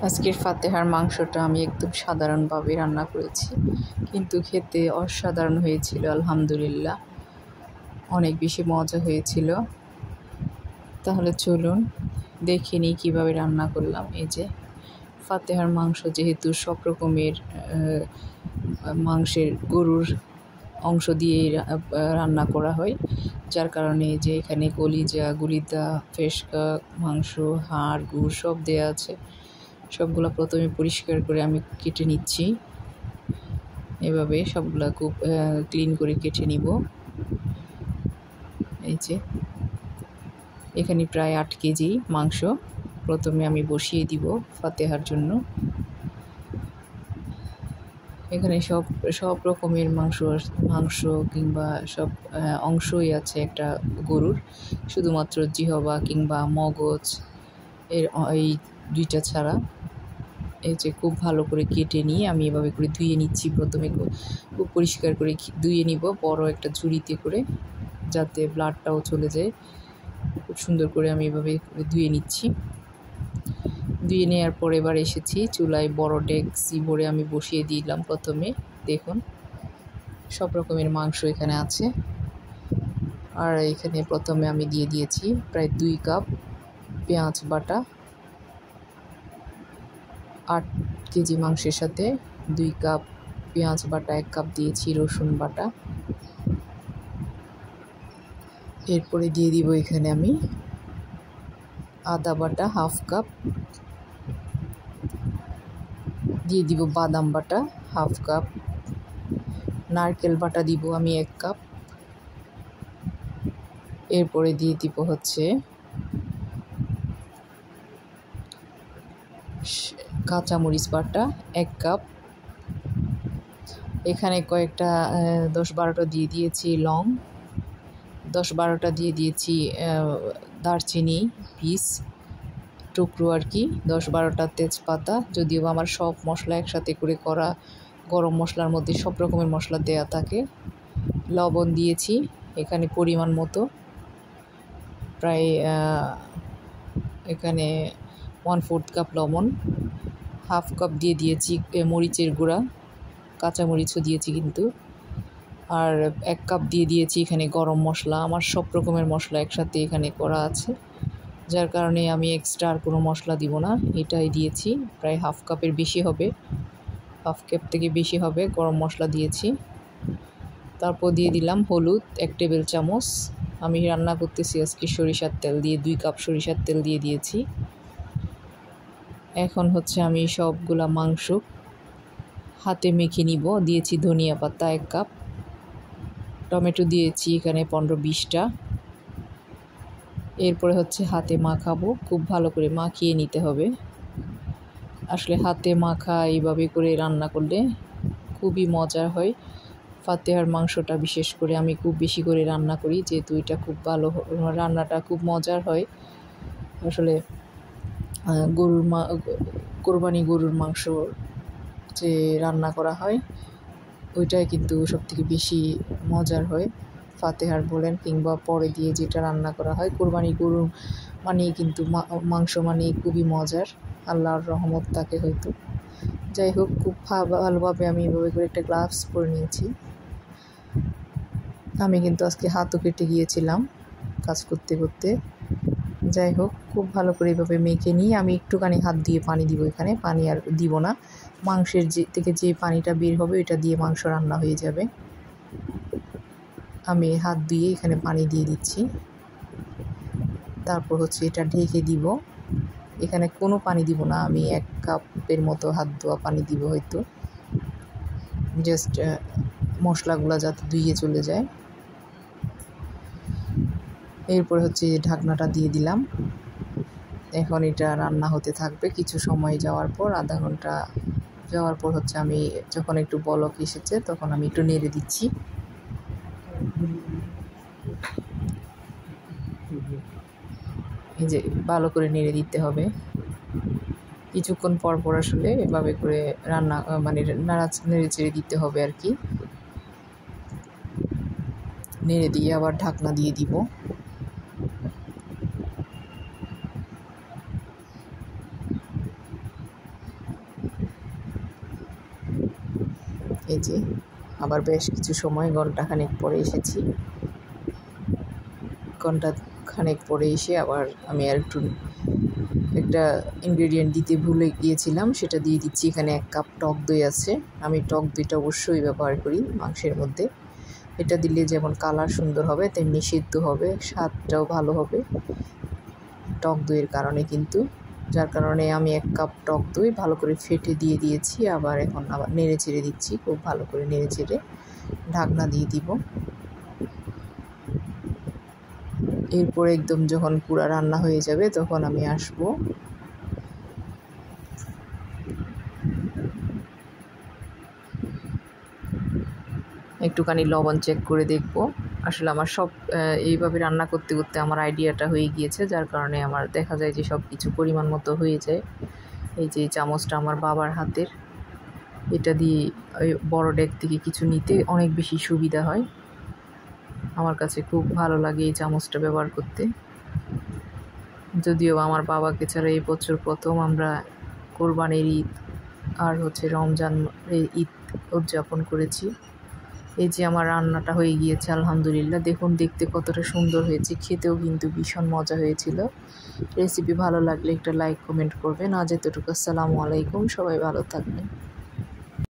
আজকের ফাতেহার মাংসটা আমি একদম সাধারণভাবে রান্না করেছি, কিন্তু খেতে অসাধারণ হয়েছিল। আলহামদুলিল্লাহ, অনেক বেশি মজা হয়েছিল। তাহলে চলুন দেখে নিই কীভাবে রান্না করলাম। এই যে ফাতেহার মাংস, যেহেতু সব রকমের মাংসের গরুর অংশ দিয়ে রান্না করা হয়, যার কারণে যে এখানে কলিজা, গুলিদা, ফেসকা, মাংস, হাড়, গুড় সব দেওয়া আছে। সবগুলো প্রথমে পরিষ্কার করে আমি কেটে নিচ্ছি। এভাবে সবগুলা খুব ক্লিন করে কেটে নিব। এই যে এখানে প্রায় 8 কেজি মাংস প্রথমে আমি বসিয়ে দিব ফাতেহার জন্য। এখানে সব রকমের মাংস কিংবা সব অংশই আছে একটা গরুর, শুধুমাত্র জিহবা কিংবা মগজ এই দুইটা ছাড়া। এই যে খুব ভালো করে কেটে নিয়ে আমি এভাবে করে ধুয়ে নিচ্ছি। প্রথমে খুব পরিষ্কার করে ধুয়ে নিব বড় একটা ঝুড়িতে করে, যাতে ব্লাডটাও চলে যায়। খুব সুন্দর করে আমি এভাবে ধুয়ে নিচ্ছি। ধুয়ে নেওয়ার পর এবার এসেছি চুলায়, বড় ডেকচি ভরে আমি বসিয়ে দিলাম। প্রথমে দেখুন সব রকমের মাংস এখানে আছে। আর এখানে প্রথমে আমি দিয়ে দিয়েছি প্রায় 2 কাপ পেঁয়াজ বাটা। 8 কেজি মাংসের সাথে 2 কাপ পেঁয়াজ বাটা, 1 কাপ দিয়েছি রসুন বাটা। এরপরে দিয়ে দিব এখানে আমি আদা বাটা 1/2 কাপ, দিয়ে দিব বাদাম বাটা 1/2 কাপ, নারকেল বাটা দিব আমি 1 কাপ। এরপরে দিয়ে দিব হচ্ছে কাঁচামরিচ বাটা 1 কাপ। এখানে কয়েকটা 10-12টা দিয়ে দিয়েছি লং, 10-12টা দিয়ে দিয়েছি দারচিনি পিস টুকরো আর কি, 10-12টা তেজপাতা। যদিও আমার সব মশলা একসাথে করে করা, গরম মশলার মধ্যে সব রকমের মশলা দেয়া থাকে। লবণ দিয়েছি এখানে পরিমাণ মতো, প্রায় এখানে 1/4 কাপ লবণ। 1/2 কাপ দিয়ে দিয়েছি মরিচের গুঁড়া, কাঁচামরিচও দিয়েছি কিন্তু। আর 1 কাপ দিয়ে দিয়েছি এখানে গরম মশলা। আমার সব রকমের মশলা একসাথে এখানে করা আছে, যার কারণে আমি এক্সট্রা আর কোনো মশলা দিব না। এটাই দিয়েছি, প্রায় 1/2 কাপের বেশি হবে, 1/2 কাপ থেকে বেশি হবে গরম মশলা দিয়েছি। তারপর দিয়ে দিলাম হলুদ 1 টেবিল চামচ। আমি রান্না করতেছি আজকে সরিষার তেল দিয়ে, 2 কাপ সরিষার তেল দিয়ে দিয়েছি। এখন হচ্ছে আমি সবগুলা মাংস হাতে মেখে নিব। দিয়েছি ধনিয়া পাতা 1 কাপ, টমেটো দিয়েছি এখানে 15-20টা। এরপরে হচ্ছে হাতে মাখাবো, খুব ভালো করে মাখিয়ে নিতে হবে। আসলে হাতে মাখা এইভাবে করে রান্না করলে খুবই মজার হয়। ফাতেহার মাংসটা বিশেষ করে আমি খুব বেশি করে রান্না করি, যেহেতু এটা খুব ভালো, রান্নাটা খুব মজার হয়। আসলে কোরবানি গরুর মাংস যে রান্না করা হয়, ওইটাই কিন্তু সবথেকে বেশি মজার হয়। ফাতেহার বলেন কিংবা পরে দিয়ে যেটা রান্না করা হয়, কোরবানি গরু মানেই কিন্তু মাংস মানেই খুবই মজার। আল্লাহর রহমত থাকে হয়তো। যাই হোক, খুব ভালোভাবে আমি এভাবে করে একটা গ্লাভস পরে নিয়েছি। আমি কিন্তু আজকে হাতও কেটে গিয়েছিলাম কাজ করতে করতে। যাই হোক, খুব ভালো করে এভাবে মেখে নিয়ে আমি একটুখানি হাত দিয়ে পানি দিব। এখানে পানি আর দিব না, মাংসের থেকে যে পানিটা বের হবে ওইটা দিয়ে মাংস রান্না হয়ে যাবে। আমি হাত দিয়ে এখানে পানি দিয়ে দিচ্ছি। তারপর হচ্ছে এটা ঢেকে দিব। এখানে কোনো পানি দিব না, আমি 1 কাপের মতো হাত ধোয়া পানি দিব হয়তো, জাস্ট মশলাগুলো যাতে ধুয়ে চলে যায়। এরপরে হচ্ছে ঢাকনাটা দিয়ে দিলাম। এখন এটা রান্না হতে থাকবে। কিছু সময় যাওয়ার পর, আধা ঘন্টা যাওয়ার পর হচ্ছে আমি যখন একটু বলক এসেছে তখন আমি একটু নেড়ে দিচ্ছি। এই যে ভালো করে নেড়ে দিতে হবে। কিছুক্ষণ পর পর আসলে এভাবে করে রান্না নেড়ে চেড়ে দিতে হবে আর কি। নেড়ে দিয়ে আবার ঢাকনা দিয়ে দিব। এই যে আবার বেশ কিছু সময় ঘন্টাখানেক পরে এসেছি। ঘন্টাখানেক পরে এসে আবার আমি আর একটা ইনগ্রেডিয়েন্ট দিতে ভুলে গিয়েছিলাম, সেটা দিয়ে দিচ্ছি। এখানে 1 কাপ টক দই আছে। আমি টক দইটা অবশ্যই ব্যবহার করি মাংসের মধ্যে। এটা দিলে যেমন কালার সুন্দর হবে, তেমনি সিদ্ধ হবে, স্বাদটাও ভালো হবে টক দইয়ের কারণে কিন্তু। যার কারণে আমি 1 কাপ টক দই ভালো করে ফেটে দিয়ে দিয়েছি। এখন আবার নেড়ে চেড়ে দিচ্ছি, খুব ভালো করে নেড়ে চেড়ে ঢাকনা দিয়ে দিব। এরপর একদম যখন পুরা রান্না হয়ে যাবে তখন আমি আসবো। একটুখানি লবণ চেক করে দেখব। আসলে আমার সব এইভাবে রান্না করতে করতে আমার আইডিয়াটা হয়ে গিয়েছে, যার কারণে আমার দেখা যায় যে সব কিছু পরিমাণ মতো হয়ে যায়। এই যে চামচটা আমার বাবার হাতের, এটা দিয়ে ওই বড় ডেক থেকে কিছু নিতে অনেক বেশি সুবিধা হয়। আমার কাছে খুব ভালো লাগে এই চামচটা ব্যবহার করতে। যদিও আমার বাবাকে ছাড়া এই বছর প্রথম আমরা কোরবানির ঈদ আর রমজান ঈদ উদযাপন করেছি। এই যে আমার রান্নাটা হয়ে গিয়েছে আলহামদুলিল্লাহ। দেখুন দেখতে কতটা সুন্দর হয়েছে, খেতেও কিন্তু ভীষণ মজা হয়েছিল। রেসিপি ভালো লাগলে একটা লাইক কমেন্ট করবেন। আজ এতটুকু। আসসালামু আলাইকুম, সবাই ভালো থাকবেন।